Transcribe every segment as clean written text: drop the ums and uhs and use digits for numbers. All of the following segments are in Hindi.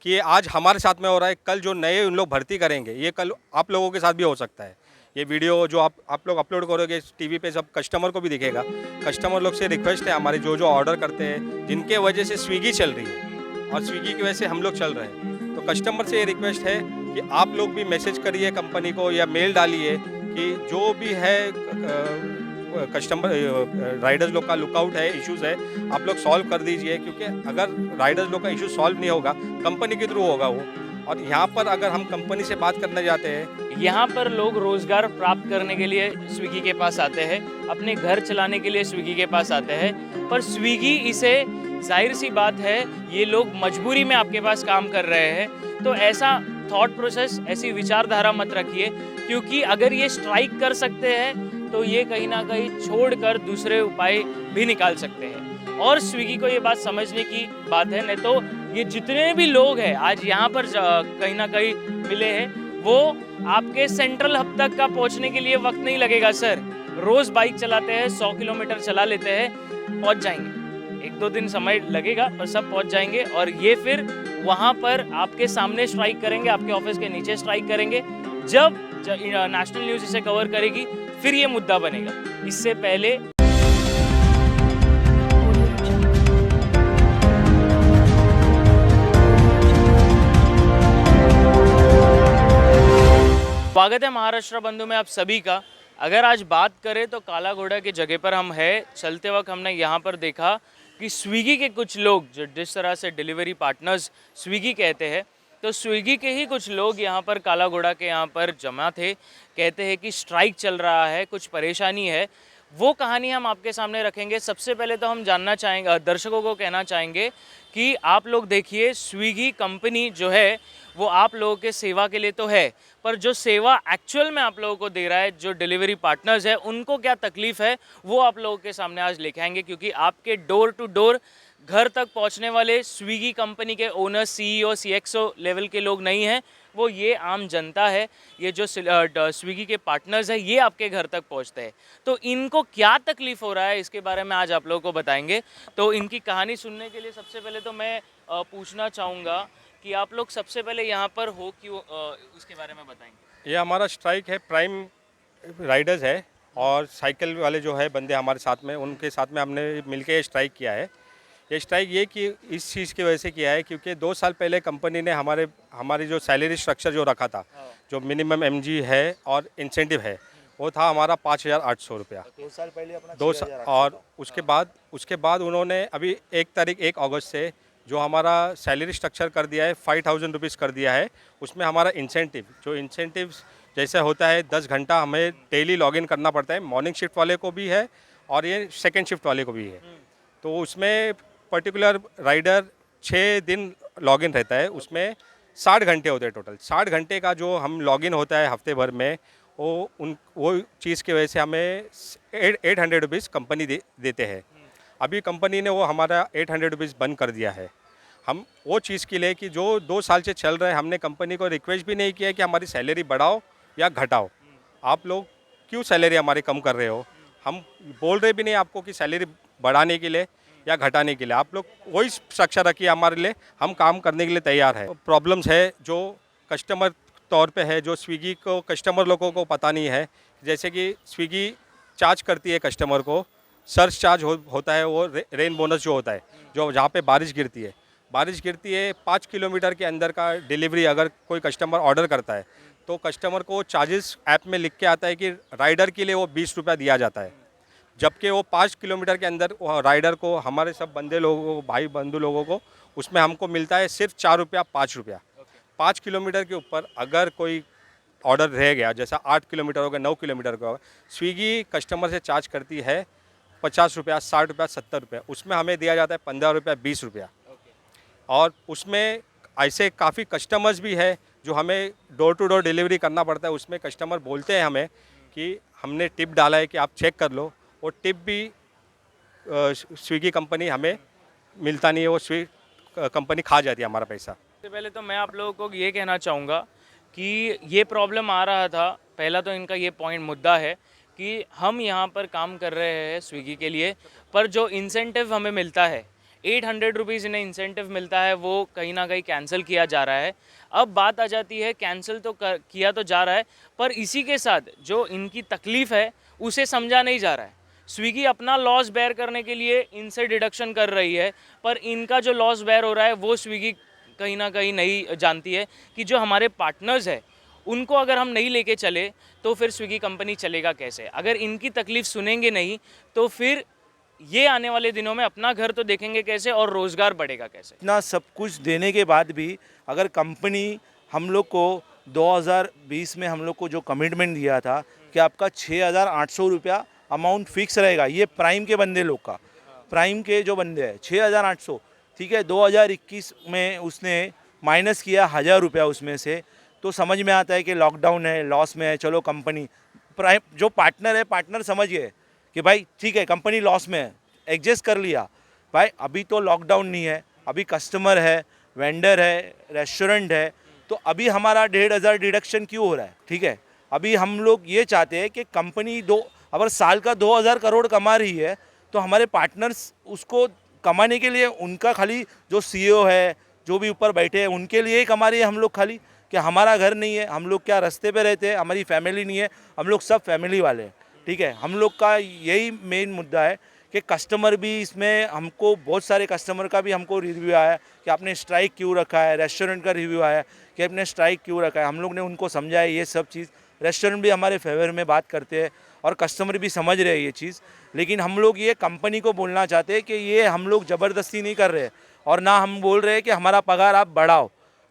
कि आज हमारे साथ में हो रहा है, कल जो नए उन लोग भर्ती करेंगे, ये कल आप लोगों के साथ भी हो सकता है। ये वीडियो जो आप लोग अपलोड करोगे टीवी पे, सब कस्टमर को भी दिखेगा। कस्टमर लोग से रिक्वेस्ट है हमारी, जो जो ऑर्डर करते हैं, जिनके वजह से स्विगी चल रही है और स्विगी की वजह से हम लोग चल रहे हैं। तो कस्टमर से ये रिक्वेस्ट है कि आप लोग भी मैसेज करिए कंपनी को या मेल डालिए कि जो भी है कस्टमर राइडर्स लोग का लुकआउट है, इश्यूज़ है, आप लोग सॉल्व कर दीजिए। क्योंकि अगर राइडर्स लोग का इशू सॉल्व नहीं होगा, कंपनी के थ्रू होगा वो। और यहाँ पर अगर हम कंपनी से बात करने जाते हैं, यहाँ पर लोग रोजगार प्राप्त करने के लिए स्विगी के पास आते हैं, अपने घर चलाने के लिए स्विगी के पास आते हैं, पर स्विगी इसे, जाहिर सी बात है, ये लोग मजबूरी में आपके पास काम कर रहे हैं। तो ऐसा थॉट प्रोसेस, ऐसी विचारधारा मत रखिए, क्योंकि अगर ये स्ट्राइक कर सकते हैं तो ये कहीं ना कहीं छोड़कर दूसरे उपाय भी निकाल सकते हैं। और स्विगी को ये बात समझने की बात है, नहीं तो ये जितने भी लोग हैं आज यहाँ पर कहीं ना कहीं मिले हैं, वो आपके सेंट्रल हब तक का पहुंचने के लिए वक्त नहीं लगेगा सर। रोज बाइक चलाते हैं, 100 किलोमीटर चला लेते हैं, पहुंच जाएंगे। एक दो दिन समय लगेगा पर सब पहुंच जाएंगे। और ये फिर वहां पर आपके सामने स्ट्राइक करेंगे, आपके ऑफिस के नीचे स्ट्राइक करेंगे। जब नेशनल न्यूज इसे कवर करेगी फिर ये मुद्दा बनेगा। इससे पहले स्वागत है महाराष्ट्र बंधु में आप सभी का। अगर आज बात करें तो काला घोड़ा की जगह पर हम हैं। चलते वक्त हमने यहाँ पर देखा कि स्विगी के कुछ लोग, जो जिस तरह से डिलीवरी पार्टनर्स स्विगी कहते हैं, तो स्विगी के ही कुछ लोग यहाँ पर काला घोड़ा के यहाँ पर जमा थे। कहते हैं कि स्ट्राइक चल रहा है, कुछ परेशानी है। वो कहानी हम आपके सामने रखेंगे। सबसे पहले तो हम जानना चाहेंगे, दर्शकों को कहना चाहेंगे कि आप लोग देखिए, स्विगी कंपनी जो है वो आप लोगों के सेवा के लिए तो है, पर जो सेवा एक्चुअल में आप लोगों को दे रहा है, जो डिलीवरी पार्टनर्स है, उनको क्या तकलीफ है, वो आप लोगों के सामने आज लेके आएंगे। क्योंकि आपके डोर टू डोर घर तक पहुंचने वाले स्विगी कंपनी के ओनर, सीईओ, सीएक्सओ लेवल के लोग नहीं हैं, वो ये आम जनता है। ये जो स्विगी के पार्टनर्स है, ये आपके घर तक पहुंचते हैं। तो इनको क्या तकलीफ हो रहा है, इसके बारे में आज आप लोगों को बताएंगे। तो इनकी कहानी सुनने के लिए सबसे पहले तो मैं पूछना चाहूँगा कि आप लोग सबसे पहले यहाँ पर हो क्यों, उसके बारे में बताएंगे। ये हमारा स्ट्राइक है, प्राइम राइडर्स है और साइकिल वाले जो है बंदे हमारे साथ में, उनके साथ में हमने मिलके ये स्ट्राइक किया है। ये स्ट्राइक ये कि इस चीज़ की वजह से किया है क्योंकि 2 साल पहले कंपनी ने हमारी जो सैलरी स्ट्रक्चर जो रखा था, जो मिनिमम एमजी है और इंसेंटिव है, वो था हमारा 5,800 रुपया। 2 साल पहले अपना 2 साल, 6,800 और था। उसके बाद उन्होंने अभी 1 अगस्त से जो हमारा सैलरी स्ट्रक्चर कर दिया है, 5,000 रुपीज़ कर दिया है। उसमें हमारा इंसेंटिव जैसे होता है, 10 घंटा हमें डेली लॉगिन करना पड़ता है। मॉर्निंग शिफ्ट वाले को भी है और ये सेकेंड शिफ्ट वाले को भी है। तो उसमें पर्टिकुलर राइडर 6 दिन लॉगिन रहता है, उसमें 60 घंटे होते हैं टोटल। 60 घंटे का जो हम लॉगिन होता है हफ्ते भर में, वो चीज़ की वजह से हमें 800 रुपीज़ कंपनी देते हैं। अभी कंपनी ने वो हमारा 800 रुपीज़ बंद कर दिया है। हम वो चीज़ के लिए कि जो 2 साल से चल रहा है, हमने कंपनी को रिक्वेस्ट भी नहीं किया कि हमारी सैलरी बढ़ाओ या घटाओ। आप लोग क्यों सैलरी हमारी कम कर रहे हो? हम बोल रहे भी नहीं आपको कि सैलरी बढ़ाने के लिए या घटाने के लिए। आप लोग वही स्ट्रक्चर रखिए हमारे लिए, हम काम करने के लिए तैयार है। प्रॉब्लम्स है जो कस्टमर तौर पे है, जो स्विगी को कस्टमर लोगों को पता नहीं है। जैसे कि स्विगी चार्ज करती है कस्टमर को, सर्च चार्ज होता है, वो रेन बोनस जो होता है, जो जहाँ पे बारिश गिरती है 5 किलोमीटर के अंदर का डिलीवरी अगर कोई कस्टमर ऑर्डर करता है तो कस्टमर को चार्जेस ऐप में लिख के आता है कि राइडर के लिए वो 20 रुपया दिया जाता है। जबकि वो 5 किलोमीटर के अंदर राइडर को, हमारे सब बंदे लोगों को, भाई बंधु लोगों को, उसमें हमको मिलता है सिर्फ 4 रुपया, 5 रुपया। 5 किलोमीटर के ऊपर अगर कोई ऑर्डर रह गया, जैसा 8 किलोमीटर होगा, 9 किलोमीटर का होगा, स्विगी कस्टमर से चार्ज करती है 50 रुपया, 60 रुपया, 70 रुपया। उसमें हमें दिया जाता है 15 रुपया, 20 रुपया। और उसमें ऐसे काफ़ी कस्टमर्स भी है जो हमें डोर टू डोर डिलीवरी करना पड़ता है। उसमें कस्टमर बोलते हैं हमें कि हमने टिप डाला है कि आप चेक कर लो। वो टिप भी स्विगी कंपनी हमें मिलता नहीं है, वो स्विगी कंपनी खा जाती है हमारा पैसा। सबसे पहले तो मैं आप लोगों को ये कहना चाहूँगा कि ये प्रॉब्लम आ रहा था। पहला तो इनका ये पॉइंट मुद्दा है कि हम यहाँ पर काम कर रहे हैं स्विगी के लिए, पर जो इंसेंटिव हमें मिलता है, ₹800 इन्हें इंसेंटिव मिलता है, वो कहीं ना कहीं कैंसिल किया जा रहा है। अब बात आ जाती है, कैंसिल तो किया तो जा रहा है, पर इसी के साथ जो इनकी तकलीफ है उसे समझा नहीं जा रहा है। स्विगी अपना लॉस बेयर करने के लिए इनसे डिडक्शन कर रही है, पर इनका जो लॉस बेयर हो रहा है वो स्विगी कहीं ना कहीं नहीं जानती है कि जो हमारे पार्टनर्स है उनको अगर हम नहीं लेके चले तो फिर स्विगी कंपनी चलेगा कैसे। अगर इनकी तकलीफ सुनेंगे नहीं तो फिर ये आने वाले दिनों में अपना घर तो देखेंगे कैसे और रोज़गार बढ़ेगा कैसे। इतना सब कुछ देने के बाद भी अगर कंपनी हम लोग को 2020 में हम लोग को जो कमिटमेंट दिया था कि आपका 6,800 रुपया अमाउंट फिक्स रहेगा, ये प्राइम के बंदे लोग का, प्राइम के जो बंदे हैं 6,800, ठीक है। 2021 में उसने माइनस किया 1,000 रुपया उसमें से, तो समझ में आता है कि लॉकडाउन है, लॉस में है। चलो कंपनी प्राइम जो पार्टनर है, पार्टनर समझ गए कि भाई ठीक है कंपनी लॉस में है, एडजस्ट कर लिया। भाई अभी तो लॉकडाउन नहीं है, अभी कस्टमर है, वेंडर है, रेस्टोरेंट है, तो अभी हमारा 1,500 डिडक्शन क्यों हो रहा है, ठीक है। अभी हम लोग ये चाहते हैं कि कंपनी अगर साल का 2,000 करोड़ कमा रही है तो हमारे पार्टनर्स उसको कमाने के लिए, उनका खाली जो सीईओ है, जो भी ऊपर बैठे हैं, उनके लिए ही कमा रही है हम लोग खाली, कि हमारा घर नहीं है, हम लोग क्या रास्ते पे रहते हैं, हमारी फैमिली नहीं है, हम लोग सब फैमिली वाले हैं, ठीक है। हम लोग का यही मेन मुद्दा है कि कस्टमर भी इसमें, हमको बहुत सारे कस्टमर का भी हमको रिव्यू आया कि आपने स्ट्राइक क्यों रखा है, रेस्टोरेंट का रिव्यू आया कि आपने स्ट्राइक क्यों रखा है। हम लोग ने उनको समझाया ये सब चीज़, रेस्टोरेंट भी हमारे फेवर में बात करते हैं और कस्टमर भी समझ रहे हैं ये चीज़। लेकिन हम लोग ये कंपनी को बोलना चाहते हैं कि ये हम लोग ज़बरदस्ती नहीं कर रहे, और ना हम बोल रहे हैं कि हमारा पगार आप बढ़ाओ,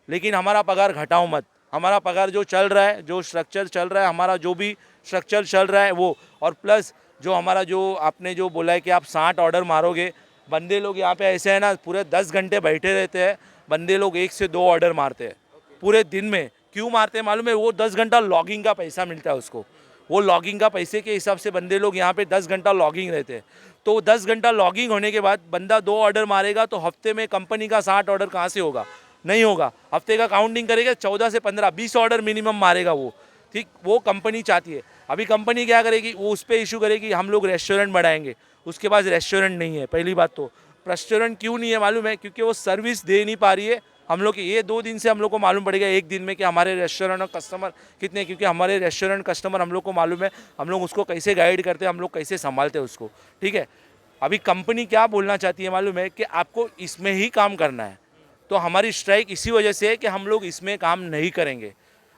लेकिन हमारा पगार घटाओ मत। हमारा पगार जो चल रहा है, जो स्ट्रक्चर चल रहा है, हमारा जो भी स्ट्रक्चर चल रहा है वो, और प्लस जो हमारा जो आपने जो बोला है कि आप 60 ऑर्डर मारोगे, बंदे लोग यहाँ पे ऐसे है ना, पूरे 10 घंटे बैठे रहते हैं, बंदे लोग 1 से 2 ऑर्डर मारते हैं पूरे दिन में। क्यों मारते हैं मालूम है? वो 10 घंटा लॉगिंग का पैसा मिलता है उसको, वो लॉगिंग का पैसे के हिसाब से बंदे लोग यहाँ पे 10 घंटा लॉगिंग रहते हैं। तो 10 घंटा लॉगिंग होने के बाद बंदा 2 ऑर्डर मारेगा तो हफ्ते में कंपनी का 60 ऑर्डर कहाँ से होगा? नहीं होगा। हफ्ते का काउंटिंग करेगा 14 से 15, 20 ऑर्डर मिनिमम मारेगा वो, ठीक। वो कंपनी चाहती है। अभी कंपनी क्या करेगी, वो उस पर इशू करेगी हम लोग रेस्टोरेंट बढ़ाएंगे, उसके पास रेस्टोरेंट नहीं है। पहली बात तो रेस्टोरेंट क्यों नहीं है मालूम है? क्योंकि वो सर्विस दे नहीं पा रही है। हम लोग ये 2 दिन से हम लोग को मालूम पड़ेगा, एक दिन में, कि हमारे रेस्टोरेंट कस्टमर कितने, क्योंकि हमारे रेस्टोरेंट कस्टमर हम लोग को मालूम है, हम लोग उसको कैसे गाइड करते हैं, हम लोग कैसे संभालते हैं उसको, ठीक है। अभी कंपनी क्या बोलना चाहती है मालूम है? कि आपको इसमें ही काम करना है। तो हमारी स्ट्राइक इसी वजह से है कि हम लोग इसमें काम नहीं करेंगे,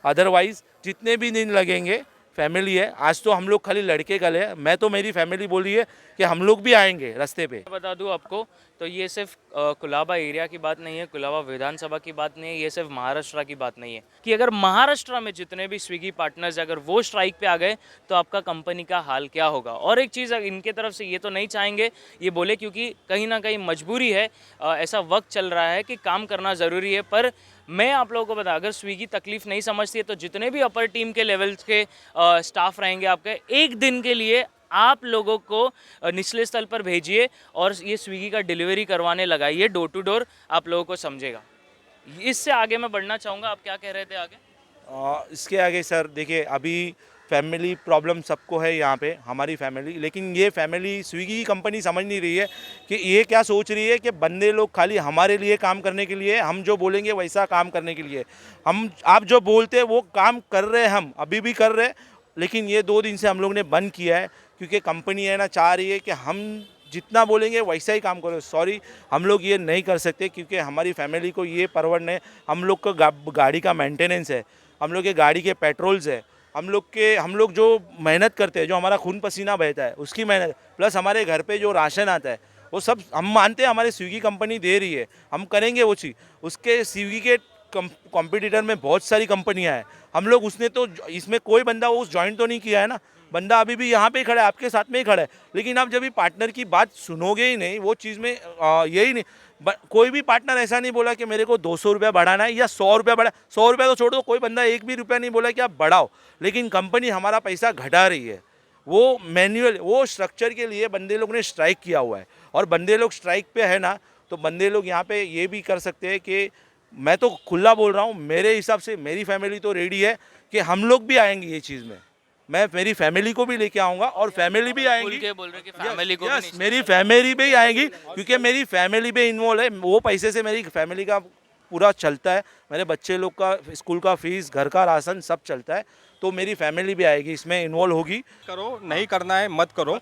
अदरवाइज़ जितने भी दिन लगेंगे, फैमिली है। आज तो हम लोग खाली लड़के गले हैं, मैं तो, मेरी फैमिली बोली है कि हम लोग भी आएंगे रास्ते पे। बता दूं आपको, तो ये सिर्फ कुलाबा एरिया की बात नहीं है, कुलाबा विधानसभा की बात नहीं है, ये सिर्फ महाराष्ट्र की बात नहीं है कि अगर महाराष्ट्र में जितने भी स्विगी पार्टनर्स अगर वो स्ट्राइक पे आ गए तो आपका कंपनी का हाल क्या होगा। और एक चीज़ इनके तरफ से ये तो नहीं चाहेंगे ये बोले, क्योंकि कहीं ना कहीं मजबूरी है, ऐसा वक्त चल रहा है कि काम करना ज़रूरी है। पर मैं आप लोगों को बता, अगर स्विगी तकलीफ नहीं समझती है तो जितने भी अपर टीम के लेवल्स के स्टाफ रहेंगे आपके, एक दिन के लिए आप लोगों को निचले स्थल पर भेजिए और ये स्विगी का डिलीवरी करवाने लगाइए, डोर टू डोर, आप लोगों को समझेगा। इससे आगे मैं बढ़ना चाहूँगा, आप क्या कह रहे थे आगे? इसके आगे सर देखिए, अभी फैमिली प्रॉब्लम सबको है यहाँ पे, हमारी फैमिली, लेकिन ये फैमिली स्विगी की कंपनी समझ नहीं रही है कि ये क्या सोच रही है कि बंदे लोग खाली हमारे लिए काम करने के लिए, हम जो बोलेंगे वैसा काम करने के लिए, आप जो बोलते हैं वो काम कर रहे हैं, हम अभी भी कर रहे हैं। लेकिन ये 2 दिन से हम लोग ने बंद किया है, क्योंकि कंपनी है ना, चाह रही है कि हम जितना बोलेंगे वैसा ही काम करो। सॉरी, हम लोग ये नहीं कर सकते, क्योंकि हमारी फैमिली को ये परवड़ नहीं। हम लोग को गाड़ी का मेंटेनेंस है, हम लोग के गाड़ी के पेट्रोल्स है, हम लोग जो मेहनत करते हैं, जो हमारा खून पसीना बहता है उसकी मेहनत, प्लस हमारे घर पे जो राशन आता है वो सब हम मानते हैं हमारे स्विगी कंपनी दे रही है, हम करेंगे वो चीज़। उसके स्विगी के कॉम्पिटिटर में बहुत सारी कंपनियां हैं, हम लोग उसने तो इसमें कोई बंदा वो ज्वाइन तो नहीं किया है ना, बंदा अभी भी यहाँ पे ही खड़ा है, आपके साथ में ही खड़ा है। लेकिन आप जब भी पार्टनर की बात सुनोगे ही नहीं, वो चीज़ में यही नहीं, कोई भी पार्टनर ऐसा नहीं बोला कि मेरे को 200 रुपया बढ़ाना है या 100 रुपया बढ़ा। 100 रुपया तो छोड़ दो, कोई बंदा एक भी रुपया नहीं बोला कि आप बढ़ाओ, लेकिन कंपनी हमारा पैसा घटा रही है। वो मैनुअल, वो स्ट्रक्चर के लिए बंदे लोग ने स्ट्राइक किया हुआ है, और बंदे लोग स्ट्राइक पे है ना, तो बंदे लोग यहाँ पे ये भी कर सकते हैं कि, मैं तो खुला बोल रहा हूँ, मेरे हिसाब से मेरी फैमिली तो रेडी है कि हम लोग भी आएंगे ये चीज़ में, मैं मेरी फैमिली को भी लेके आऊँगा और फैमिली भी खुल आएंगी। के बोल रहे कि फैमिली को भी यस, नहीं मेरी फैमिली भी आएगी क्योंकि मेरी फैमिली भी इन्वॉल्व है। वो पैसे से मेरी फैमिली का पूरा चलता है, मेरे बच्चे लोग का स्कूल का फीस, घर का राशन सब चलता है, तो मेरी फैमिली भी आएगी, इसमें इन्वॉल्व होगी। करो, नहीं करना है मत करो।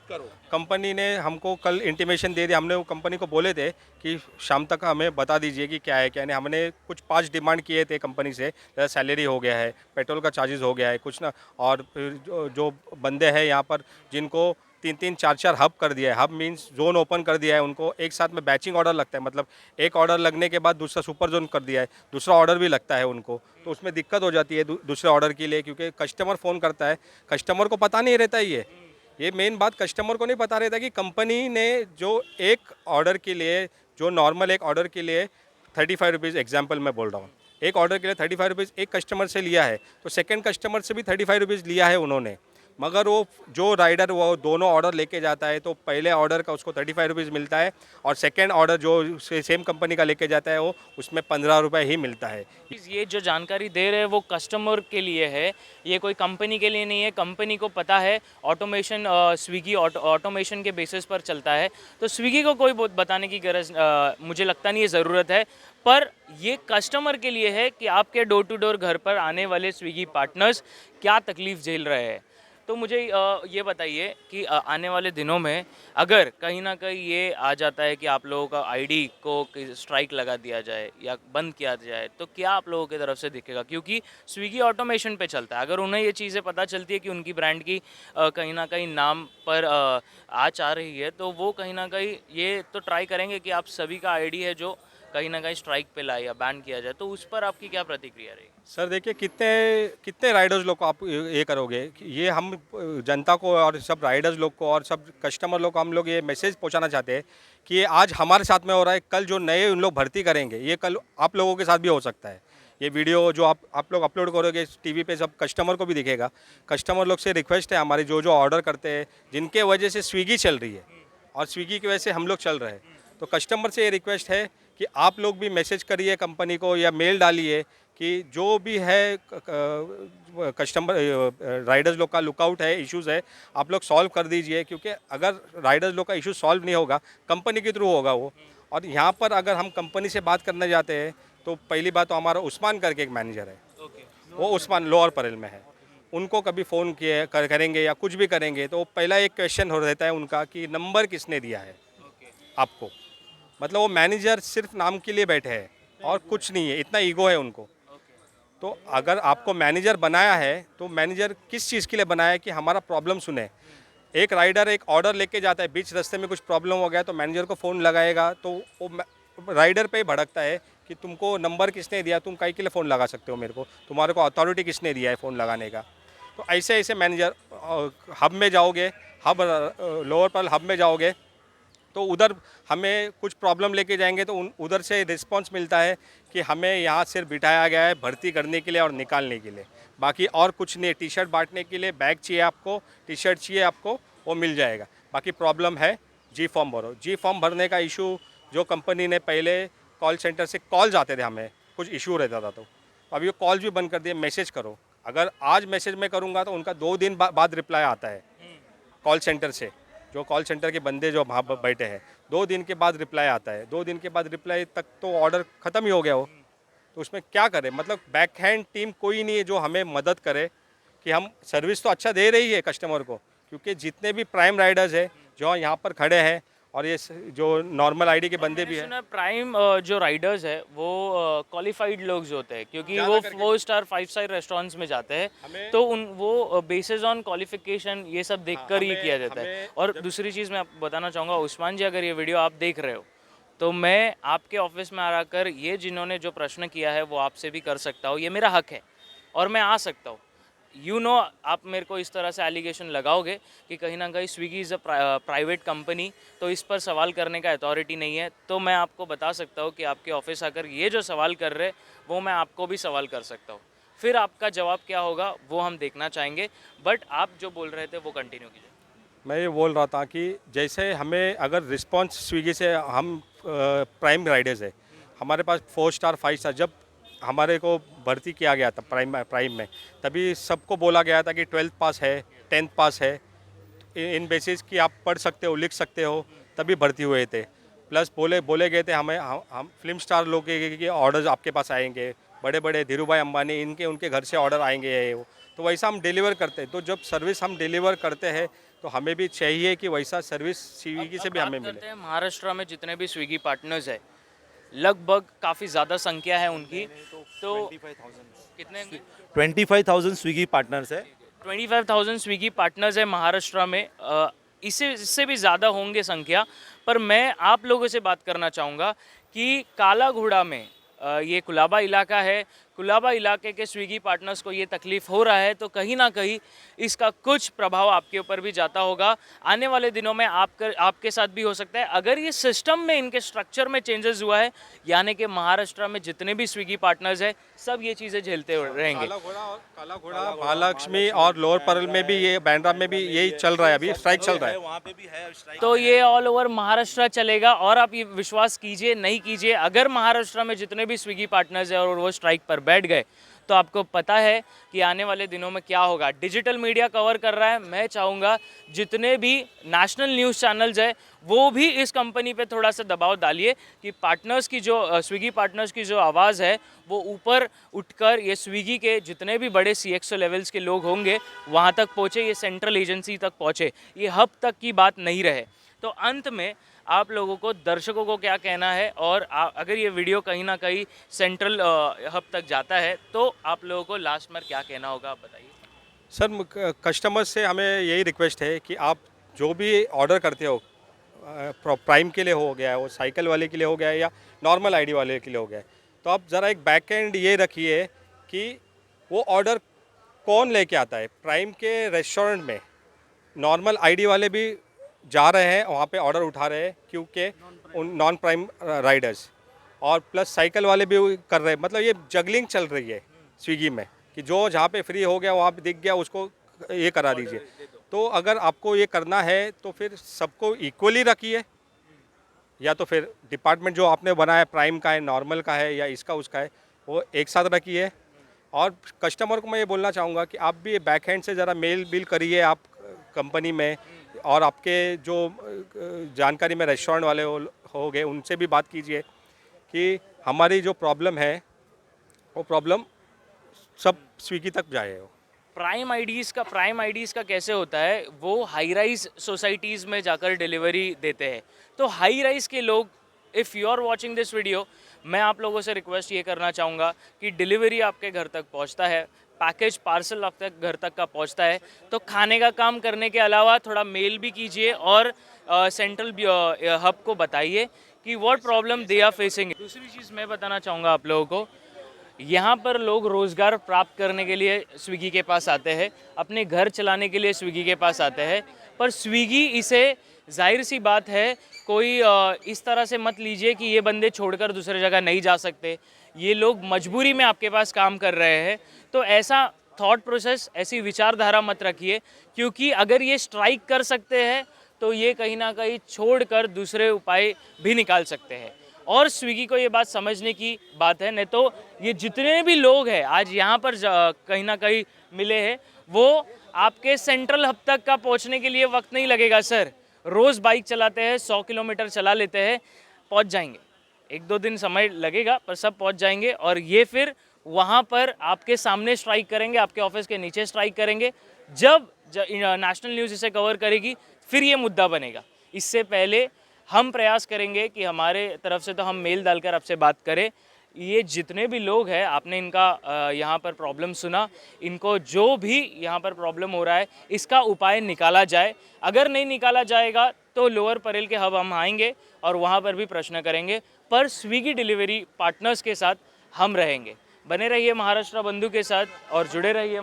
कंपनी ने हमको कल इंटीमेशन दे दिया, हमने वो कंपनी को बोले थे कि शाम तक हमें बता दीजिए कि क्या है क्या नहीं। हमने कुछ 5 डिमांड किए थे कंपनी से, जैसे सैलरी हो गया है, पेट्रोल का चार्जेस हो गया है कुछ ना, और फिर जो बंदे हैं यहाँ पर जिनको 3-3 4-4 हब कर दिया है, हब मीन्स जोन ओपन कर दिया है उनको, एक साथ में बैचिंग ऑर्डर लगता है, मतलब एक ऑर्डर लगने के बाद दूसरा सुपर जोन कर दिया है, दूसरा ऑर्डर भी लगता है उनको, तो उसमें दिक्कत हो जाती है दूसरे ऑर्डर के लिए, क्योंकि कस्टमर फ़ोन करता है, कस्टमर को पता नहीं रहता ये मेन बात कस्टमर को नहीं पता रहता कि कंपनी ने जो एक ऑर्डर के लिए, जो नॉर्मल एक ऑर्डर के लिए 35 रुपीज़ एग्जाम्पल मैं बोल रहा हूँ, एक ऑर्डर के लिए 35 रुपीज़ एक कस्टमर से लिया है, तो सेकंड कस्टमर से भी 35 रुपीज़ लिया है उन्होंने, मगर वो जो राइडर वो दोनों ऑर्डर लेके जाता है तो पहले ऑर्डर का उसको 35 रुपीज़ मिलता है, और सेकेंड ऑर्डर जो सेम कंपनी का लेके जाता है वो उसमें 15 रुपये ही मिलता है। ये जो जानकारी दे रहे हैं वो कस्टमर के लिए है, ये कोई कंपनी के लिए नहीं है। कंपनी को पता है ऑटोमेशन, स्विगी ऑटोमेशन के बेसिस पर चलता है, तो स्विगी को कोई बताने की गरज मुझे लगता नहीं है, ज़रूरत है। पर ये कस्टमर के लिए है कि आपके डोर टू डोर घर पर आने वाले स्विगी पार्टनर्स क्या तकलीफ़ झेल रहे हैं। तो मुझे ये बताइए कि आने वाले दिनों में अगर कहीं ना कहीं ये आ जाता है कि आप लोगों का आईडी को स्ट्राइक लगा दिया जाए या बंद किया जाए, तो क्या आप लोगों की तरफ से दिखेगा? क्योंकि स्विगी ऑटोमेशन पे चलता है, अगर उन्हें ये चीज़ें पता चलती है कि उनकी ब्रांड की कहीं ना कहीं नाम पर आँच आ रही है, तो वो कहीं ना कहीं ये तो ट्राई करेंगे कि आप सभी का आईडी है जो कहीं ना कहीं स्ट्राइक पे लाए या बैन किया जाए। तो उस पर आपकी क्या प्रतिक्रिया रहेगी? सर देखिए, कितने कितने राइडर्स लोग को आप ये करोगे कि ये हम जनता को और सब राइडर्स लोग को और सब कस्टमर लोग को हम लोग ये मैसेज पहुंचाना चाहते हैं कि ये आज हमारे साथ में हो रहा है, कल जो नए उन लोग भर्ती करेंगे ये कल आप लोगों के साथ भी हो सकता है। ये वीडियो जो आप लोग अपलोड करोगे टीवी पे, सब कस्टमर को भी दिखेगा। कस्टमर लोग से रिक्वेस्ट है हमारी, जो ऑर्डर करते हैं, जिनके वजह से स्विगी चल रही है और स्विगी की वजह से हम लोग चल रहे हैं, तो कस्टमर से ये रिक्वेस्ट है कि आप लोग भी मैसेज करिए कंपनी को या मेल डालिए कि जो भी है कस्टमर राइडर्स लोग का लुकआउट है, इश्यूज़ है, आप लोग सॉल्व कर दीजिए, क्योंकि अगर राइडर्स लोग का इशू सॉल्व नहीं होगा कंपनी के थ्रू होगा वो। और यहाँ पर अगर हम कंपनी से बात करने जाते हैं तो पहली बात तो हमारा उस्मान करके एक मैनेजर है, वो उस्मान लोअर परेल में है, उनको कभी फ़ोन किए करेंगे या कुछ भी करेंगे तो पहला एक क्वेश्चन हो रहता है उनका कि नंबर किसने दिया है आपको। मतलब वो मैनेजर सिर्फ नाम के लिए बैठे हैं और कुछ नहीं है, इतना ईगो है उनको। तो अगर आपको मैनेजर बनाया है तो मैनेजर किस चीज़ के लिए बनाया है कि हमारा प्रॉब्लम सुने। एक राइडर एक ऑर्डर लेके जाता है, बीच रास्ते में कुछ प्रॉब्लम हो गया तो मैनेजर को फ़ोन लगाएगा तो वो राइडर पे ही भड़कता है कि तुमको नंबर किसने दिया, तुम काहे के लिए फ़ोन लगा सकते हो मेरे को, तुम्हारे को अथॉरिटी किसने दिया है फ़ोन लगाने का। तो ऐसे ऐसे मैनेजर हब में जाओगे, हब लोअर पर हब में जाओगे तो उधर हमें कुछ प्रॉब्लम लेके जाएंगे तो उधर से रिस्पांस मिलता है कि हमें यहाँ सिर्फ बिठाया गया है भर्ती करने के लिए और निकालने के लिए, बाकी और कुछ नहीं। टी शर्ट बांटने के लिए बैग चाहिए आपको, टी शर्ट चाहिए आपको, वो मिल जाएगा। बाकी प्रॉब्लम है जी फॉर्म भरो। जी फॉर्म भरने का इशू जो कंपनी ने पहले कॉल सेंटर से कॉल्स आते थे, हमें कुछ इशू रहता था, तो अभी वो कॉल्स भी बंद कर दिए। मैसेज करो, अगर आज मैसेज में करूँगा तो उनका 2 दिन बाद रिप्लाई आता है कॉल सेंटर से, जो कॉल सेंटर के बंदे जो वहाँ बैठे हैं, 2 दिन के बाद रिप्लाई आता है। 2 दिन के बाद रिप्लाई तक तो ऑर्डर ख़त्म ही हो गया हो, तो उसमें क्या करें। मतलब बैक हैंड टीम कोई नहीं है जो हमें मदद करे कि हम सर्विस तो अच्छा दे रही है कस्टमर को, क्योंकि जितने भी प्राइम राइडर्स हैं जो यहाँ पर खड़े हैं और ये जो नॉर्मल आईडी के बंदे भी हैं, प्राइम जो राइडर्स है वो क्वालिफाइड लोग जो होते हैं, क्योंकि वो 4 स्टार 5 स्टार रेस्टोरेंट्स में जाते हैं, तो वो बेसिस ऑन क्वालिफिकेशन ये सब देखकर ही किया जाता है। और दूसरी चीज़ मैं आपको बताना चाहूँगा, उस्मान जी, अगर ये वीडियो आप देख रहे हो तो मैं आपके ऑफिस में आकर ये जिन्होंने जो प्रश्न किया है वो आपसे भी कर सकता हूँ, ये मेरा हक है और मैं आ सकता हूँ। आप मेरे को इस तरह से एलिगेशन लगाओगे कि कहीं ना कहीं Swiggy is a private company, तो इस पर सवाल करने का अथॉरिटी नहीं है, तो मैं आपको बता सकता हूँ कि आपके ऑफिस आकर ये जो सवाल कर रहे वो मैं आपको भी सवाल कर सकता हूँ। फिर आपका जवाब क्या होगा वो हम देखना चाहेंगे, बट आप जो बोल रहे थे वो कंटिन्यू कीजिए। मैं ये बोल रहा था कि जैसे हमें अगर रिस्पांस स्विगी से, हम प्राइम राइडर्स है, हमारे पास 4 स्टार 5 स्टार, जब हमारे को भर्ती किया गया था प्राइम में, तभी सबको बोला गया था कि 12th पास है 10th पास है, इन बेसिस कि आप पढ़ सकते हो, लिख सकते हो, तभी भर्ती हुए थे। प्लस बोले गए थे हमें, हम फिल्म स्टार लोग के ऑर्डर्स आपके पास आएंगे, बड़े बड़े धीरू भाई अंबानी उनके घर से ऑर्डर आएंगे, ये वो। तो वैसा हम डिलीवर करते हैं। तो जब सर्विस हम डिलीवर करते हैं तो हमें भी चाहिए कि वैसा सर्विस स्विगी से भी हमें बात मिले। करते हैं महाराष्ट्र में जितने भी स्विगी पार्टनर्स है, लगभग काफ़ी ज़्यादा संख्या है उनकी, तो कितने 25,000 स्विगी पार्टनर्स है। 25,000 स्विगी पार्टनर्स है महाराष्ट्र में। इससे भी ज़्यादा होंगे संख्या, पर मैं आप लोगों से बात करना चाहूँगा कि काला घोड़ा में ये कुलाबा इलाका है, कुलाबा इलाके के स्विगी पार्टनर्स को ये तकलीफ़ हो रहा है, तो कहीं ना कहीं इसका कुछ प्रभाव आपके ऊपर भी जाता होगा। आने वाले दिनों में आपके साथ भी हो सकता है। अगर ये सिस्टम में, इनके स्ट्रक्चर में चेंजेस हुआ है, यानी कि महाराष्ट्र में जितने भी स्विगी पार्टनर्स हैं सब ये चीज़ें झेलते रहेंगे। काला घोड़ा महालक्ष्मी और लोअर परल में भी, ये बैंड्रा में भी यही चल रहा है, अभी स्ट्राइक चल रहा है। वहाँ पे भी है स्ट्राइक। तो ये ऑल ओवर महाराष्ट्र चलेगा। और आप ये विश्वास कीजिए नहीं कीजिए, अगर महाराष्ट्र में जितने भी स्विगी पार्टनर्स हैं और वो स्ट्राइक पर बैठ गए तो आपको पता है कि आने वाले दिनों में क्या होगा। डिजिटल मीडिया कवर कर रहा है, मैं चाहूँगा जितने भी नेशनल न्यूज़ चैनल्स है वो भी इस कंपनी पे थोड़ा सा दबाव डालिए कि पार्टनर्स की जो स्विगी पार्टनर्स की जो आवाज़ है वो ऊपर उठकर ये स्विगी के जितने भी बड़े CXO लेवल्स के लोग होंगे वहाँ तक पहुँचे, ये सेंट्रल एजेंसी तक पहुँचे, ये हब तक की बात नहीं रहे। तो अंत में आप लोगों को, दर्शकों को क्या कहना है, और अगर ये वीडियो कहीं ना कहीं सेंट्रल हब तक जाता है तो आप लोगों को लास्ट में क्या कहना होगा, आप बताइए। सर, कस्टमर्स से हमें यही रिक्वेस्ट है कि आप जो भी ऑर्डर करते हो, प्राइम के लिए हो गया है, वो साइकिल वाले के लिए हो गया है, या नॉर्मल आईडी वाले के लिए हो गया है, तो आप ज़रा एक बैक एंड ये रखिए कि वो ऑर्डर कौन लेके आता है। प्राइम के रेस्टोरेंट में नॉर्मल आईडी वाले भी जा रहे हैं, वहाँ पे ऑर्डर उठा रहे हैं, क्योंकि उन नॉन प्राइम राइडर्स, और प्लस साइकिल वाले भी कर रहे हैं। मतलब ये जगलिंग चल रही है स्विगी में कि जो जहाँ पे फ्री हो गया, वहाँ पे दिख गया, उसको ये करा दीजिए। तो अगर आपको ये करना है तो फिर सबको इक्वली रखिए, या तो फिर डिपार्टमेंट जो आपने बनाया, प्राइम का है, नॉर्मल का है, या इसका उसका है, वो एक साथ रखिए। और कस्टमर को मैं ये बोलना चाहूँगा कि आप भी बैक हैंड से ज़रा मेल बिल करिए आप कंपनी में, और आपके जो जानकारी में रेस्टोरेंट वाले हो गए उनसे भी बात कीजिए कि हमारी जो प्रॉब्लम है वो प्रॉब्लम सब स्विगी तक जाए। प्राइम आईडीज़ का कैसे होता है, वो हाई राइज सोसाइटीज़ में जाकर डिलीवरी देते हैं। तो हाई राइज के लोग, if you are watching this video, मैं आप लोगों से रिक्वेस्ट ये करना चाहूँगा कि डिलीवरी आपके घर तक पहुँचता है, पैकेज पार्सल आपके घर तक का पहुँचता है, तो खाने का काम करने के अलावा थोड़ा मेल भी कीजिए और सेंट्रल हब को बताइए कि what problem they are facing. दूसरी चीज़ मैं बताना चाहूँगा आप लोगों को, यहाँ पर लोग रोज़गार प्राप्त करने के लिए स्विगी के पास आते हैं, अपने घर चलाने के लिए स्विगी के पास आते हैं, पर स्विगी इसे, जाहिर सी बात है, कोई इस तरह से मत लीजिए कि ये बंदे छोड़कर दूसरी जगह नहीं जा सकते, ये लोग मजबूरी में आपके पास काम कर रहे हैं। तो ऐसा थॉट प्रोसेस, ऐसी विचारधारा मत रखिए, क्योंकि अगर ये स्ट्राइक कर सकते हैं तो ये कहीं ना कहीं छोड़कर दूसरे उपाय भी निकाल सकते हैं। और स्विगी को ये बात समझने की बात है, नहीं तो ये जितने भी लोग हैं आज यहाँ पर कहीं ना कहीं मिले हैं, वो आपके सेंट्रल हब तक का पहुँचने के लिए वक्त नहीं लगेगा सर। रोज़ बाइक चलाते हैं, 100 किलोमीटर चला लेते हैं, पहुँच जाएंगे। 1-2 दिन समय लगेगा पर सब पहुँच जाएंगे। और ये फिर वहाँ पर आपके सामने स्ट्राइक करेंगे, आपके ऑफिस के नीचे स्ट्राइक करेंगे। जब नेशनल न्यूज़ इसे कवर करेगी फिर ये मुद्दा बनेगा। इससे पहले हम प्रयास करेंगे कि हमारे तरफ से तो हम मेल डालकर आपसे बात करें। ये जितने भी लोग हैं, आपने इनका यहाँ पर प्रॉब्लम सुना, इनको जो भी यहाँ पर प्रॉब्लम हो रहा है इसका उपाय निकाला जाए। अगर नहीं निकाला जाएगा तो लोअर परेल के हब हम आएंगे और वहाँ पर भी प्रश्न करेंगे, पर स्विगी डिलीवरी पार्टनर्स के साथ हम रहेंगे। बने रहिए महाराष्ट्र बंधु के साथ और जुड़े रहिए